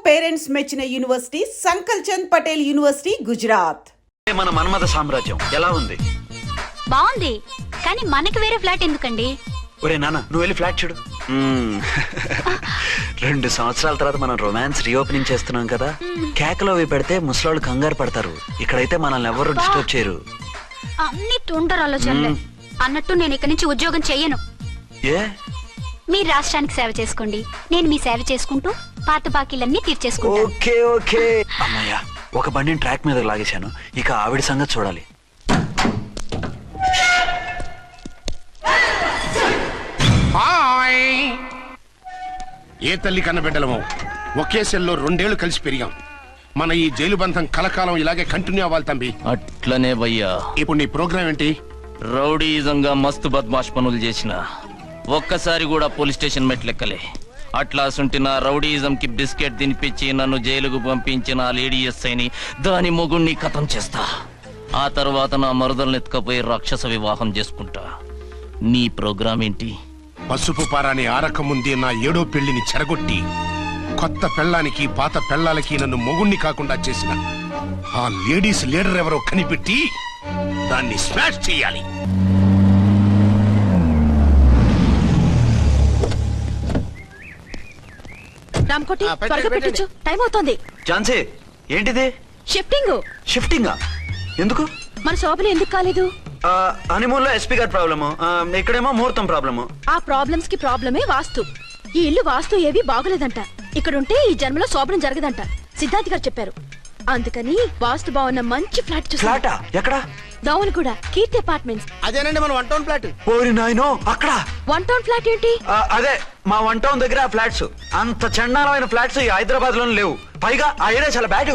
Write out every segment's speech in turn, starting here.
Parents మెచ్చిన university సంకల్ Chand Patel university Gujarat. మన మన్మథ సామ్రాజ్యం ఎలా ఉంది? బాగుంది, కానీ మనకి వేరే ఫ్లాట్ ఎందుకండి? ఒరే నాన్న, నువ్వు వెళ్ళి ఫ్లాట్ చూడు. 2 సంవత్సరాల తర్వాత మనం రొమాన్స్ రీఓపెనింగ్ చేస్తున్నాం కదా. కేకలో అవి పెడితే ముసలాళ్ళు కంగారు పడతారు. ఇక్కడైతే మనల్ని ఎవరు డిస్టర్బ్ చేయరు. అన్ని తొందర ఆలోచనలే. అన్నట్టు నేను ఇక్కడి నుంచి ఉద్యోగం చెయ్యను. ఏ? మీరు రాష్ట్రానికి సేవ చేసుకోండి, నేను మీ సేవ చేసుకుంటూ పాత బాకీలన్నీ తీర్చేసుకుంటాను. Okay okay. అమ్మయ్య, ఒక బండిని ట్రాక్ మీద లాగేశాను. ఇక ఆవిడ సంగతి చూడాలి. ఏ తల్లి కన్న బిడ్డలమో ఒకే సెల్లో 2 ఏళ్లు కలిసి పెరిగాం. మన ఈ జైలు బంధం కలకాలం ఇలాగే కంటిన్యూ అవ్వాలి తంబి. అట్లనే భయ్యా. ఇప్పుడు నీ ప్రోగ్రామ్ ఏంటి? రౌడీజంగా మస్తు బద్మాష్ పనులు చేసిన ఒక్కసారి కూడా పోలీస్ స్టేషన్ మెట్లెక్కలే. అట్లా సుంటిన రౌడీజం కి బిస్కెట్ తినిపించి నన్ను జైలుకు పంపించిన లేడీ ఎస్ఐని దాని మొగుణ్ణి ఖతం చేస్తా. ఆ తర్వాత నా మరుదల్ని ఎత్తుకపోయి రాక్షస వివాహం చేసుకుంటా. నీ ప్రోగ్రామ్ ఏంటి? పసుపు పారాని ఆరక ముందే నా 7వ పెళ్లిని చెరగొట్టి కొత్త పెళ్ళానికి పాత పెళ్ళాలకి నన్ను మొగుణ్ణి కాకుండా చేసిన ఆ లేడీస్ లీడర్ ఎవరో కనిపెట్టి దాన్ని స్మాష్ చేయాలి. రామ్కోటి, త్వరగా పెట్టించు, టైం అవుతోంది. ఝాన్సీ, ఏంటిది? షిఫ్టింగ్. షిఫ్టింగా? ఎందుకు? మన శోభలు ఎందుకు కాలేదు? హనీమూన్ లో ఎస్పీ గారి ప్రాబ్లము, ఇక్కడేమో ముహూర్తం ప్రాబ్లము. ఆ ప్రాబ్లమ్స్ కి ప్రాబ్లమే వాస్తు. ఈ ఇల్లు వాస్తు ఏవి బాగోలేదంట. ఇక్కడుంటే ఈ జన్మలో శోభనం జరగదంట సిద్ధార్థ్ గారు చెప్పారు. అందుకని వాస్తు బాగున్న మంచి ఫ్లాట్ చూసా. ఫ్లాటా? ఎక్కడ? దౌన్ కూడా కీర్తి అపార్ట్మెంట్స్. అదేనండి మన 1 టౌన్ ఫ్లాట్. ఓరి నాయనో, అక్కడ 1 టౌన్ ఫ్లాట్ ఏంటి? అదే మా 1 టౌన్ దగ్గర ఫ్లాట్స్. అంత చండాలమైన ఫ్లాట్స్ ఈ హైదరాబాద్ లో లేవు. పైగా ఆ ఏరియా చాలా బ్యాడ్.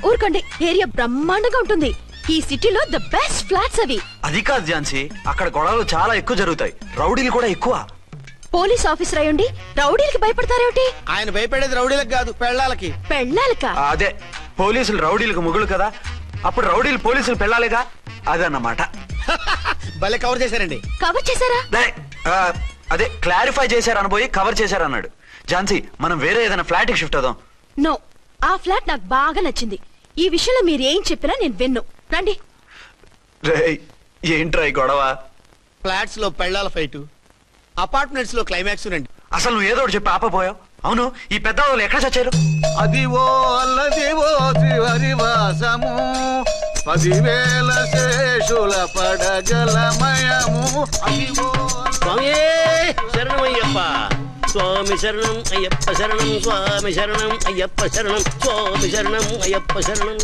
ఊరుకోండి, ఏరియా బ్రహ్మాండంగా ఉంటుంది. ఈ సిటీలో ద బెస్ట్ ఫ్లాట్స్ అవి. అది కాదు ఝాన్సీ, అక్కడ గొడవలు చాలా ఎక్కువ జరుగుతాయి. రౌడీలు కూడా ఎక్కువ. పోలీస్ ఆఫీసర్ అయ్యుండి రౌడీలకి భయపడతారేమిటి? ఆయన భయపడేది రౌడీలకు కాదు, పెళ్ళాలకి. పెళ్ళాలకా? అదే, పోలీసులు రౌడీలకు మొగులు కదా, అప్పుడు రౌడీలు పోలీసులు పెళ్ళాలిగా, అదన్నమాట. భలే కవర్ చేశారండి. కవర్ చేశారా? అదే క్లారిఫై చేశారు అనబోయి కవర్ చేశారు అన్నాడు. ఝాన్సీ, మనం వేరే ఏదైనా ఫ్లాట్ కి షిఫ్ట్ అవుదాం. నో, ఆ ఫ్లాట్ నాకు బాగా నచ్చింది. ఈ విషయంలో మీరు ఏం చెప్పినా నేను విన్ను. రండి. ఏంట్రా ఈ గొడవ? ఫ్లాట్స్ లో పెళ్ళాల ఫైట్, అపార్ట్మెంట్స్ లో క్లైమాక్స్ రండి. అసలు నువ్వు ఏదో ఒకటి చెప్పి ఆపపోయావు. అవును, ఈ పెద్ద వాళ్ళు ఎక్కడ చచ్చారు? అదివో అల్లదివో త్రివరివాసము 10,000 శేషుల పడగలమయము. అదివో స్వామి శరణమయ్యప్ప, స్వామి శరణం అయ్యప్ప శరణం, స్వామి శరణం అయ్యప్ప శరణం, స్వామి శరణం అయ్యప్ప శరణం.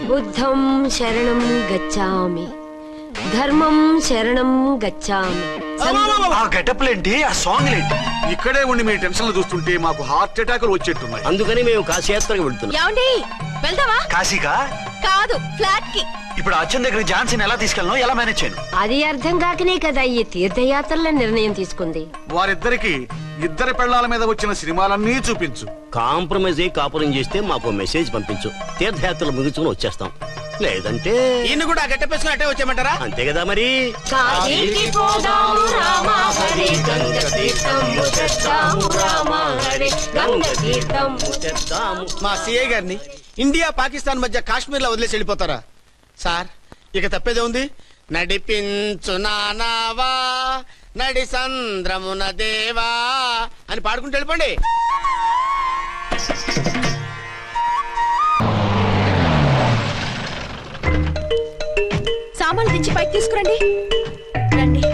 బుద్ధం శరణం గచ్చామి, ధర్మం శరణం గచ్చామి. ఆ గెటప్లేంటి, ఆ సాంగ్ ఏంటి? ఇక్కడే ఉండి మీ టెన్షన్లు చూస్తుంటే మాకు హార్ట్ అటాకులు వచ్చేట్టున్నాయి. అందుకని మేము కాశీయాత్రకు వెళ్తున్నాం. ఏమండి, వెళ్దామా? కాశీగా? కాదు, ఫ్లాట్ కి. ఇప్పుడు అచ్చన్ దగ్గర ఝాన్సీని ఎలా తీసుకెళ్ళను, ఎలా మేనేజ్ చేయను? అది అర్థం కాకనే కదా ఈ తీర్థయాత్రల నిర్ణయం తీసుకుంది. వారిద్దరికి ఇద్దరి పెళ్లాల మీద వచ్చిన సినిమాలన్నీ చూపించు. కాంప్రమైజ్ అయ్యి కాపురం చేస్తే మాకు మెసేజ్ పంపించు, తీర్థయాత్రలు ముగించుకుని వచ్చేస్తాం. లేదంటే ఈయన కూడా గట్టెప్పేసుకుని అట్టే వచ్చేయమంటారా? అంతే కదా మరి. కాశీకి పోదాము రామా హరి, గంగ తీర్థము తెద్దాము రామా హరి, గంగ తీర్థము తెద్దాము. మా సిఐ గారిని ఇండియా పాకిస్తాన్ మధ్య కాశ్మీర్ లో వదిలేసి వెళ్ళిపోతారా సార్? ఇక తప్పేదే ఉంది. నడిపించు నానావా నడి సంద్రమున దేవా అని పాడుకుంటూ వెళ్ళిపోండి. సామాన్లు దించి పైకి తీసుకురండి. రండి.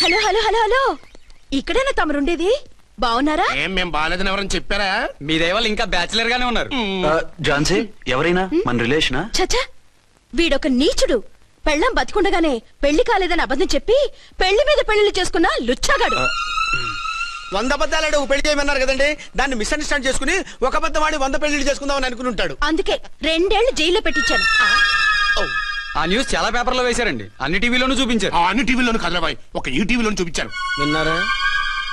హలో హలో హలో హలో, ఇక్కడేనా తమరుండేది? బాగున్నారా? ఏం మేం బాగాలేదని ఎవరని చెప్పారా? మీ దేవాళ్ళు ఇంకా బ్యాచిలర్ గానే ఉన్నారు. ఝాన్సీ, ఎవరైనా మన రిలేషనా? చచ్చా, వీడొక నీచుడు. పెళ్ళం బతికుండగానే పెళ్లి కాలేదని అబద్ధం చెప్పి పెళ్లి మీద పెళ్లిళ్ళు చేసుకున్న లుచ్చాగాడు. 100 అబద్ధాలు పెళ్లి చేయమన్నారు కదండి, దాన్ని మిస్అండర్స్టాండ్ చేసుకుని ఒక అబద్ధం వాడి 100 పెళ్లి చేసుకుందామని అనుకుని ఉంటాడు. అందుకే 2 ఏళ్లు జైల్లో పెట్టించాను. ఆ న్యూస్ చాలా పేపర్లో వేశారండి, అన్ని టీవీలోనూ చూపించారు. అన్ని టీవీలోను కదలబాయ్, ఒక ఈ టీవీలోను చూపించారు. విన్నారా?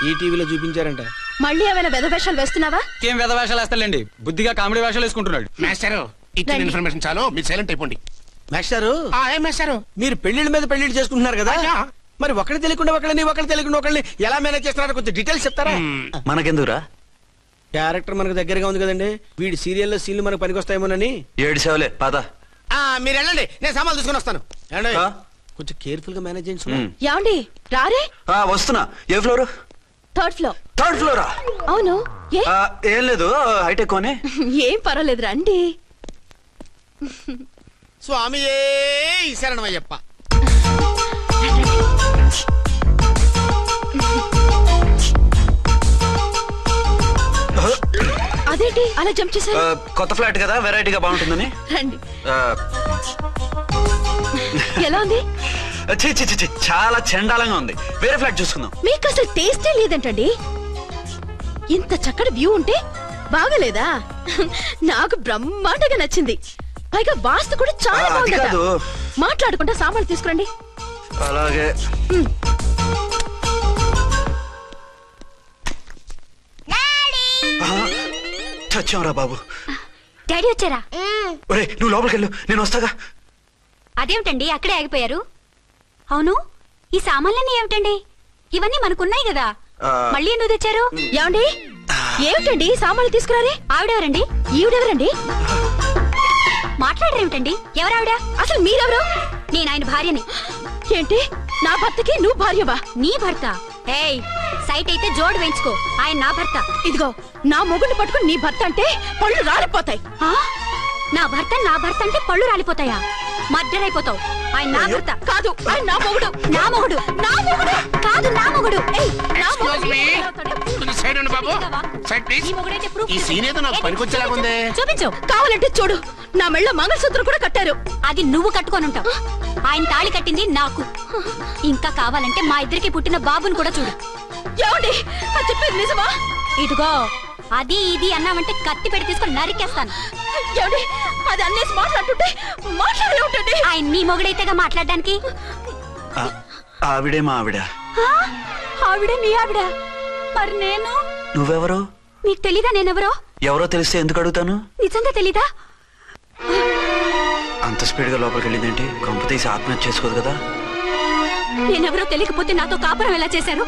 ఈ టీవీలో చూపించారంట. మళ్ళీ ఏమైనా వెధవేషాలు వేస్తున్నావా? ఏం వెధ వేషాలు వేస్తాడండి, బుద్ధిగా కామెడీ వేషాలు వేసుకుంటున్నాడు. మాస్టారు, ఇచ్చిన ఇన్ఫర్మేషన్ చాలు, మీరు సైలెంట్ అయిపోండి. మాస్టారు, మీరు పెళ్లిళ్ళ మీద పెళ్లిళ్ళు చేసుకుంటున్నారు కదా, మరి ఒకళ్ళు తెలియకుండా ఒకళ్ళు తెలియకుండా ఒకళ్ళని ఎలా మేనేజ్ చేస్తున్నారో కొంచెం డీటెయిల్స్ చెప్తారా? మనకెందుకురా? క్యారెక్టర్ మనకు దగ్గరగా ఉంది కదండి, వీడి సీరియల్లో సీన్లు మనకు పనికొస్తాయేమోనని. 7 సేవలే పద. మీరు వెళ్ళండి, నేను సామాన్లు తీసుకుని వస్తాను. ఏమండి? ఆ? కొంచెం కేర్ఫుల్ గా మేనేజ్ చేయండి. యాండి రారే? వస్తున్నా. ఏ ఫ్లోర్? 3rd floor. 3rd ఫ్లోరా? అవును. ఏ ఏం లేదు, హైటెక్ కోనే. ఏం పర్వాలేదు రండి. స్వామి శరణమయ్యప్ప. అదేంటి అలా జంప్ చేశారు? కొత్త ఫ్లాట్ కదా, వెరైటీగా బాగుంటుందని. రండి. ఆ, ఎలా ఉంది? ఛీ, ఛీ, ఛీ, ఛీ, చాలా చండాలంగా ఉంది. వేరే ఫ్లాట్ చూసుకుందాం. మీకు అసలు టేస్టే లేదంటండి. ఇంత చక్కటి వ్యూ ఉంటే బాగలేదా? నాకు బ్రహ్మాండంగా నచ్చింది. పైగా వాస్తు కూడా చాలా అది బాగుందట. కాదు. మాట్లాడుకుంటా సామాన్లు తీసుకురండి. అలాగే. చచ్చాంరా బాబు. డాడీ వచ్చారా? ఒరే నువ్వు లోపలికి వెళ్ళు, నేను వస్తాగా. అదేమిటండి అక్కడే ఆగిపోయారు? అవును, ఈ సామాన్లన్నీ ఏమిటండి? ఇవన్నీ మనకున్నాయి కదా, మళ్ళీ ఎందుకు తెచ్చారు? ఏమండి ఏమిటండి సామాన్లు తీసుకురారే? ఆవిడెవరండి? ఈవిడెవరండి? మాట్లాడరేమిటండి? ఎవరావిడ? అసలు మీరెవరు? నేను ఆయన భార్యని. ఏంటి నా భర్తకి నువ్వు భార్యవా? నీ భర్త? ఏయ్, సైట్ అయితే జోడు వేయించుకో, ఆయన నా భర్త. ఇదిగో నా మొగుడిని పట్టుకుని నీ భర్త అంటే పళ్ళు రాలిపోతాయి. నా భర్త అంటే పళ్ళు రాలిపోతాయా? మర్డర్ అయిపోతావు. ఆయన నా భర్త కాదు, ఆయన నా మొగుడు. నా మొగుడు? నా మొగుడు కాదు, నా మొగుడు. ఏయ్, నా మొగుడు. ఈ మొగుడైతే proof ఈ సీన్ ఏదో నాకు ఏది? పనికొచ్చేలాగుందే. చూపించు. కావాలంటే చూడు, నా మెళ్ళ మంగళసూత్రం కూడా కట్టారు. అది నువ్వు కట్టుకొని ఉంటావు. ఆయన తాళి కట్టింది నాకు. ఇంకా కావాలంటే మా ఇద్దరికి పుట్టిన బాబుని కూడా చూడు. ఏమండి అది చెప్పేది నిజమా? ఇదిగో అది ఇది అన్నావంటే కత్తి పెట్టి తీసుకొని నరికేస్తాను. ఏమండి అది అన్నేసి మాట్లాడుతుంటే మాట్లాడే ఉంటుంది. ఆయన నీ మొగుడైతేగా మాట్లాడడానికి. ఆవిడే మా ఆవిడ. ఆవిడే మీ ఆవిడ? మరి నేను? నువ్వెవరు? మీకు తెలీదా నేనెవరో? ఎవరో తెలిస్తే ఎందుకు అడుగుతాను? నిజంగా తెలీదా? అంత స్పీడ్ గా లోపలికి వెళ్ళిందేంటి? కొంప తీసి ఆత్మహత్య చేసుకోదు కదా. నేనెవరో తెలియకపోతే నాతో కాపురం ఎలా చేశారు?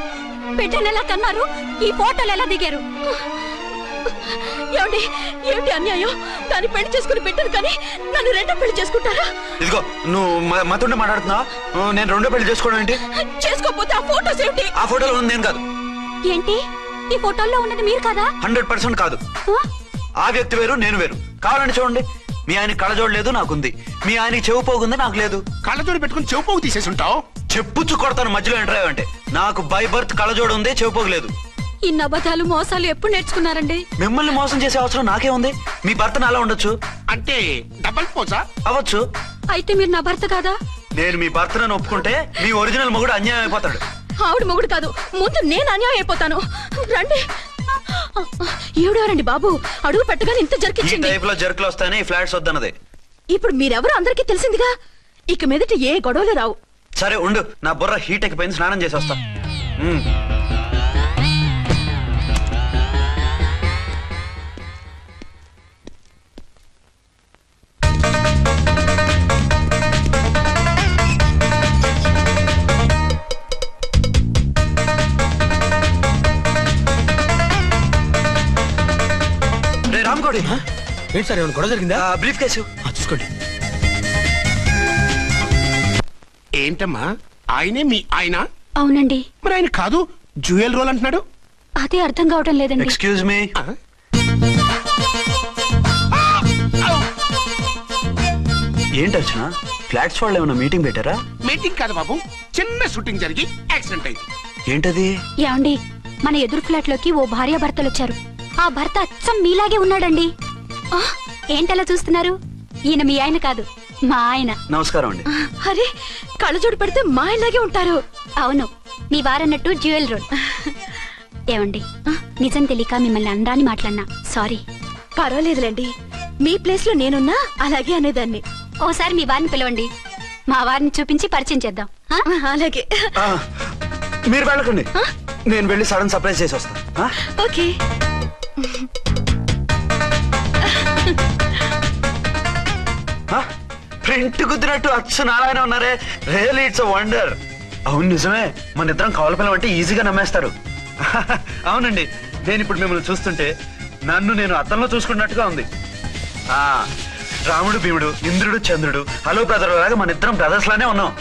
బిడ్డను ఎలా కన్నారు? ఈ ఫోటోలు ఎలా దిగారు? ఏమండి ఏమిటి అన్యాయం? దాన్ని పెళ్లి చేసుకుని పెట్టాను కానీ నన్ను రెండో పెళ్లి చేసుకుంటారా? ఇదిగో నువ్వు మతుండే మాట్లాడుతున్నావా? నేను రెండో పెళ్లి చేసుకోవడం ఏంటి? చేసుకోకపోతే ఆ ఫోటోస్ ఏమిటి? ఆ ఫోటోలో ఉంది నేను కాదు. ఏంటి ఈ ఫోటోల్లో ఉన్నది మీరు కాదా? 100% కాదు. ఆ వ్యక్తి వేరు, నేను వేరు. కావాలంటే చూడండి, మీ ఆయన కళ్ళజోడు లేదు, నాకుంది. మీ ఆయనకి చెవు పోగుంది, నాకు లేదు. కళ్ళజోడు పెట్టుకుని చెవు పోగు తీసేసి ఉంటావు. చెప్పుచ్చు కొడతాను మధ్యలో ఎంటర్ అంటే. నాకు బై బర్త్ కళ్ళజోడు ఉంది, చెవు పోగు లేదు. ఇన్ని అబద్ధాలు మోసాలు ఎప్పుడు నేర్చుకున్నారండి? మిమ్మల్ని మోసం చేసే అవసరం నాకే ఉంది? మీ భర్తను అలా ఉండొచ్చు. అంటే డబల్ పోసా? అవ్వచ్చు. అయితే మీరు నా భర్త కాదా? నేను మీ భర్తను ఒప్పుకుంటే మీ ఒరిజినల్ మొగుడు అన్యాయం అయిపోతాడు. ఆవిడ మొగుడు కాదు, ముందు నేను అన్యాయం అయిపోతాను. రండి. ఈవిడెవరండి బాబు? అడుగు పెట్టగానే ఇంత ఈ జరికిచ్చింది. టైప్ లో జర్కులు వస్తాయని ఈ ఫ్లాట్స్ వద్దన్నది. ఇప్పుడు మీరెవరు అందరికీ తెలిసిందిగా, ఇక మీదట ఏ గొడవలు రావు. సరే ఉండు, నా బుర్ర హీట్ ఎక్కిపోయింది, స్నానం చేసి వస్తా. రామ్కోడి, ఏంటి సార్ ఏమైనా గొడవ జరిగిందా? బ్రీఫ్ కేసు చూసుకోండి. ఏంటమ్మా, ఆయనే మీ ఆయన? అవునండి. మరి ఆయన కాదు, జ్యువెల్ రోల్ అంటున్నాడు. అదే అర్థం కావటం లేదండి. Excuse me. ఏంటి అర్చన, ఫ్లాట్స్ వాళ్ళు ఏమైనా మీటింగ్ పెట్టారా? మీటింగ్ కాదు బాబు, చిన్న షూటింగ్ జరిగి యాక్సిడెంట్ అయింది. ఏంటది? ఏమండి, మన ఎదురు ఫ్లాట్ లోకి ఓ భార్య భర్తలు వచ్చారు. ఆ భర్త అచ్చం మీలాగే ఉన్నాడండి. ఏంటలా చూస్తున్నారు? ఈయన మీ ఆయన కాదు, మా ఆయన. నమస్కారం అండి. అరే కళ్ళజోడు పెడితే మా ఇలాగే ఉంటారు. అవును, మీ వారన్నట్టు జ్యువెల్ రోల్. ఏమండి, నిజం తెలియక మిమ్మల్ని అందాన్ని మాట్లాడినా సారీ. పర్వాలేదులేండి, మీ ప్లేస్ లో నేనున్నా అలాగే అనేదాన్ని. ఓసారి మీ వారిని పిలవండి, మా వారిని చూపించి పరిచయం చేద్దాం. అలాగే. మీరు వెళ్ళకండి, నేను వెళ్ళి సడన్ సర్ప్రైజ్ చేసి వస్తాను. ఓకే. ప్రింట్ కుదిరినట్టు అచ్చు నారాయణ ఉన్నారే. Really it's wonder. అవును నిజమే, మన ఇద్దరం కవల పిల్లం అంటే ఈజీగా నమ్మేస్తారు. అవునండి, నేను ఇప్పుడు మిమ్మల్ని చూస్తుంటే నన్ను నేను అద్దంలో చూసుకున్నట్టుగా ఉంది. ఆ రాముడు భీముడు, ఇంద్రుడు చంద్రుడు, హలో బ్రదర్ లాగా మన ఇద్దరం బ్రదర్స్ లానే ఉన్నాం.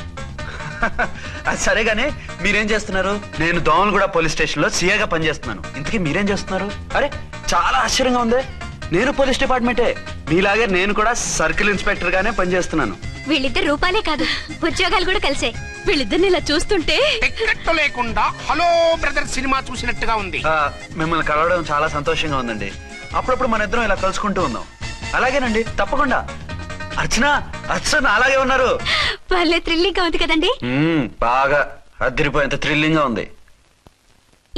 అది సరే గానీ మీరేం చేస్తున్నారు? నేను దోమలగూడ పోలీస్ స్టేషన్ లో సీఏగా పనిచేస్తున్నాను. ఇంతకీ మీరేం చేస్తున్నారు? అరే చాలా ఆశ్చర్యంగా ఉంది. నేను పోలీస్ డిపార్ట్మెంటే, మీలాగే నేను కూడా సర్కిల్ ఇన్స్పెక్టర్ గానే పనిచేస్తున్నాను. వీళ్ళిద్దరు రూపాలే కాదు, ఉద్యోగాలు కూడా కలిసే. వీళ్ళిద్దరిని ఇలా చూస్తుంటే టిక్కెట్టు లేకుండా హలో బ్రదర్ సినిమా చూసినట్టుగా ఉంది. మిమ్మల్ని కలవడం చాలా సంతోషంగా ఉందండి. అప్పుడప్పుడు మన ఇద్దరం ఇలా కలుసుకుంటూ ఉందాం. అలాగేనండి, తప్పకుండా. అర్చన అర్చన అలాగే ఉన్నారు. వాళ్ళే థ్రిల్లింగ్ గా ఉంది కదండి. బాగా అదిరిపోయేంత థ్రిల్లింగ్ గా ఉంది.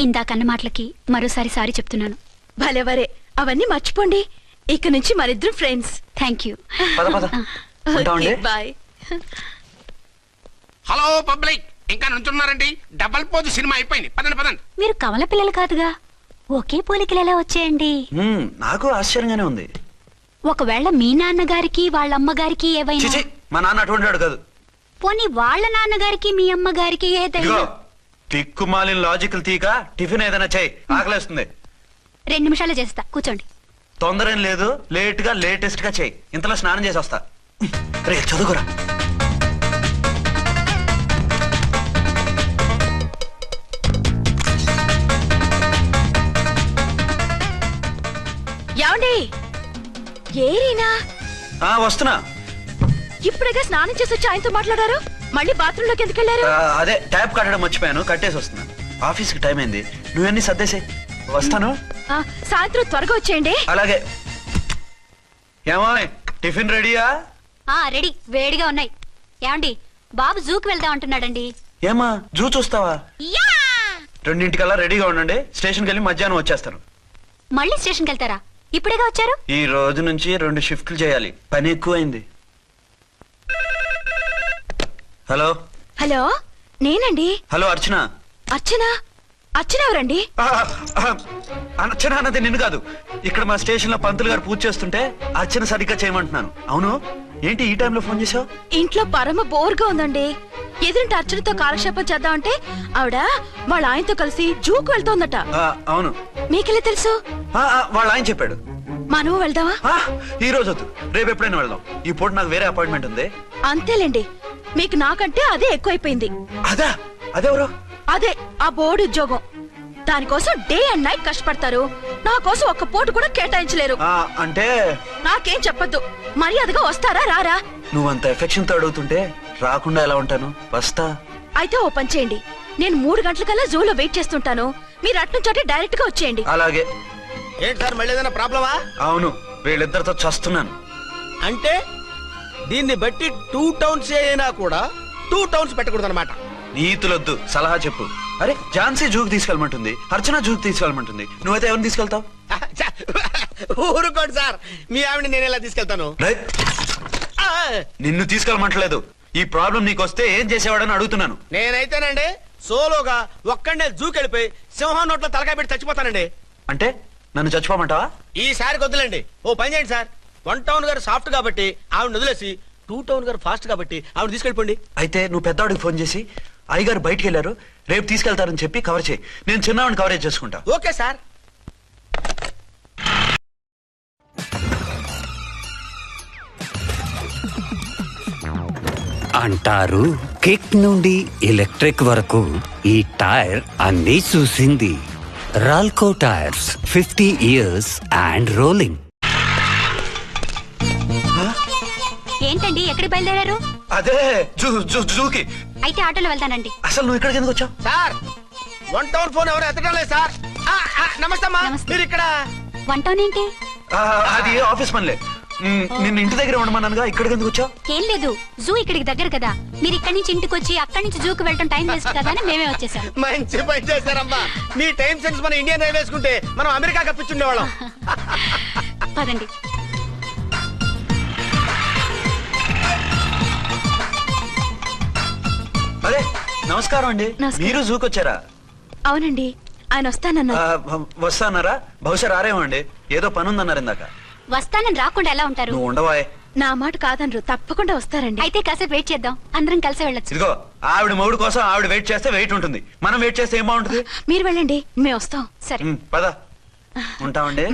ఇందాకన్న మాటలకి మరోసారి సారీ చెప్తున్నాను. భలేవరే, అవన్నీ మర్చిపోండి. ఇక నుంచి మరిద్దరు ఫ్రెండ్స్. Thank you. పద పద ఉంటామండి. బాయ్. హలో పబ్లిక్, ఇంకా నుంచున్నారండి? డబల్ పోజ్ సినిమా అయిపోయింది. పదండి పదండి. మీరు కమల పిల్లలు కాదుగా, ఒకే పోలికలు ఎలా వచ్చాయండి? నాకు ఆశ్చర్యంగానే ఉంది. ఒకవేళ మీ నాన్నగారికి వాళ్ళ అమ్మగారికి ఏవైనా, చిచి, మా నాన్న అటువంటి వాడు కాదు. పోనీ వాళ్ళ నాన్నగారికి మీ అమ్మగారికి ఏదైనా. ఇదిగో తిక్కుమాలిన లాజికల్ తీక టిఫిన్ ఏదైనా చేయి, ఆకలేస్తుంది. 2 నిమిషాలు చేస్తా, కూర్చోండి. తొందర ఏం లేదు, లేటెస్ట్ గా చేయి. ఇంతలో స్నానం చేసి వస్తా. రే చదువుకురా. ఏమండి? ఏరీనా? వస్తున్నా. ఇప్పుడేగా స్నానం చేసి వచ్చి ఆయనతో మాట్లాడారు, మళ్ళీ బాత్రూమ్ లోకి ఎందుకు వెళ్ళారు? అదే ట్యాప్ కట్టడం మర్చిపోయాను, కట్టేసి వస్తున్నా. ఆఫీస్కి టైం అయింది, నువ్వన్నీ సర్దేసాయి. వస్తాను. సాయంత్రం త్వరగా వచ్చేయండి. అలాగే. ఏమో టిఫిన్ రెడీయా? రెడీ, వేడిగా ఉన్నాయి. ఏమండి, బాబు జూకి వెళ్దాం అంటున్నాడండి. ఏమా జూ చూస్తావా? 2:00కల్లా రెడీగా ఉండండి. స్టేషన్కి వెళ్ళి మధ్యాహ్నం వచ్చేస్తాను. మళ్ళీ స్టేషన్కి వెళ్తారా? ఇప్పుడేగా వచ్చారు. ఈ రోజు నుంచి 2 షిఫ్ట్లు చేయాలి, పని ఎక్కువైంది. హలో హలో, నేనండి. హలో అర్చన. అర్చన? అర్చన ఎవరండి? అర్చన అన్నది నిన్ను కాదు. ఇక్కడ మా స్టేషన్ లో పంతులు గారు పూజ చేస్తుంటే అర్చన సరిగ్గా చేయమంటున్నాను. అవును, ఏంటి ఈ టైంలో ఫోన్ చేసావు? ఇంట్లో పరమ బోర్గా ఉందండి. ఎదురింటి అర్చనతో కాలక్షేపం చేద్దామంటే ఆవిడ వాళ్ళ ఆయనతో కలిసి జూకు వెళ్తోందట. అవును. మీకెలా తెలుసు? వాళ్ళ ఆయన చెప్పాడు. మనము వెళ్దామా? ఈ రోజు వద్దు, రేపు ఎప్పుడైనా వెళ్దాం. ఈ పూట నాకు వేరే అపాయింట్మెంట్ ఉంది. అంతేలేండి, మీకు నాకంటే అదే ఎక్కువైపోయింది. అదెవరు? అదే ఆ బోర్డు ఉద్యోగం. దానికోసం డే అండ్ నైట్ కష్టపడతారు. నా కోసం ఒక్క పూట కూడా కేటాయించలేరు. అంటే నాకేం చెప్పొద్దు, మర్యాదగా వస్తారా రారా? నువ్వంత ఎఫెక్షన్ తో అడుగుతుంటే రాకుండా ఎలా ఉంటాను? వస్తా. అయితే ఓ పని చేయండి, నేను 3 గంటలకల్లా జూలో వెయిట్ చేస్తుంటాను. మీరు అట్నుంచి డైరెక్ట్ గా వచ్చేయండి. అలాగే. ఏంటి సార్, మళ్ళీ ఏదైనా ప్రాబ్లమా? అవును, వీళ్ళిద్దరితో చస్తున్నాను. అంటే దీన్ని బట్టి 2 టౌన్స్ అయినా కూడా 2 టౌన్స్ పెట్టకూడదు అనమాట. నీతులొద్దు, సలహా చెప్పు. అరే ఝాన్సీ జూకి తీసుకెళ్ళమంటుంది, అర్చన జూకి తీసుకెళ్ళమంటుంది. నువ్వైతే ఎవరిని తీసుకెళ్తావు? ఊరుకోండి సార్, మీ ఆవిడ నేను ఎలా తీసుకెళ్తాను? నిన్ను తీసుకెళ్ళమంటలేదు. ఈ ప్రాబ్లం నీకు వస్తే ఏం చేసేవాడని అడుగుతున్నాను. నేనైతేనండి సోలోగా ఒక్కడే జూకెళ్ళిపోయి సింహం నోట్లో తలకాయ పెట్టి చచ్చిపోతానండి. అంటే నన్ను చచ్చిపోమంటావా? ఈసారి వద్దులేండి, ఓ పని చేయండి సార్. 1 టౌన్ గారు సాఫ్ట్ కాబట్టి ఆవిడ వదిలేసి 2 టౌన్ గారు ఫాస్ట్ కాబట్టి ఆవిడ తీసుకెళ్ళిపోండి. అయితే నువ్వు పెద్దవాడికి ఫోన్ చేసి అయ్యగారు బయటికి వెళ్ళారు, రేపు తీసుకెళ్తారని చెప్పి కవర్ చేయి. నేను చిన్నవాడిని కవరేజ్ చేసుకుంటా. Okay sir. అంటారు కిక్ నుండి ఎలక్ట్రిక్ వరకు ఈ టైర్ అన్నీ చూసింది. రాల్కో టైర్స్ 50 years అండ్ రోలింగ్. ఏంటండి, ఎక్కడికి బయలుదేరారు? అదే జూకి. అయితే ఆటోలో వెళ్తానండి. అసలు నువ్వు ఇక్కడికి ఎందుకు వచ్చావు? సార్ 1 టౌన్ ఫోన్ ఎవరు ఎత్తడం లేదు సార్. నమస్తే అమ్మా, మీరు ఇక్కడ? 1 టౌన్ ఏంటి? అది ఆఫీస్ పనిలే. నిన్ను ఇంటి దగ్గర ఉండమన్నానుగా, ఇక్కడికి ఎందుకు వచ్చావు? ఏం లేదు, జూ ఇక్కడికి దగ్గర కదా. మీరు ఇక్కడి నుంచి ఇంటికి వచ్చి అక్కడి నుంచి జూకి వెళ్ళడం టైం వేస్ట్ కదా అని మేమే వచ్చేసాం. మంచి పని చేశారమ్మా. మీ టైం సెన్స్ మన ఇండియన్ రైల్వేస్ కుంటే మనం అమెరికా కప్పించుండేవాళ్ళం. పదండి. అరే నమస్కారం అండి. మీరు జూకి వచ్చారా? అవునండి, ఆయన వస్తానన్నారు. వస్తానారా? బహుశా రారేమో అండి, ఏదో పని ఉందన్నారు ఇందాక. వస్తానని రాకుండా ఎలా ఉంటారు? నువ్వు ఉండవా, నా మాట కాదనరు, తప్పకుండా వస్తారండి. అయితే కాసేపు వెయిట్ చేద్దాం, అందరం కలిసి వెళ్ళొచ్చు. ఇదిగో ఆవిడ మొగుడు కోసం ఆవిడ వెయిట్ చేస్తే వెయిట్ ఉంటుంది, మనం వెయిట్ చేస్తే ఏం బాగుంటుంది. మీరు వెళ్ళండి, మేము వస్తాం. సరే. పద ఉంటామండి.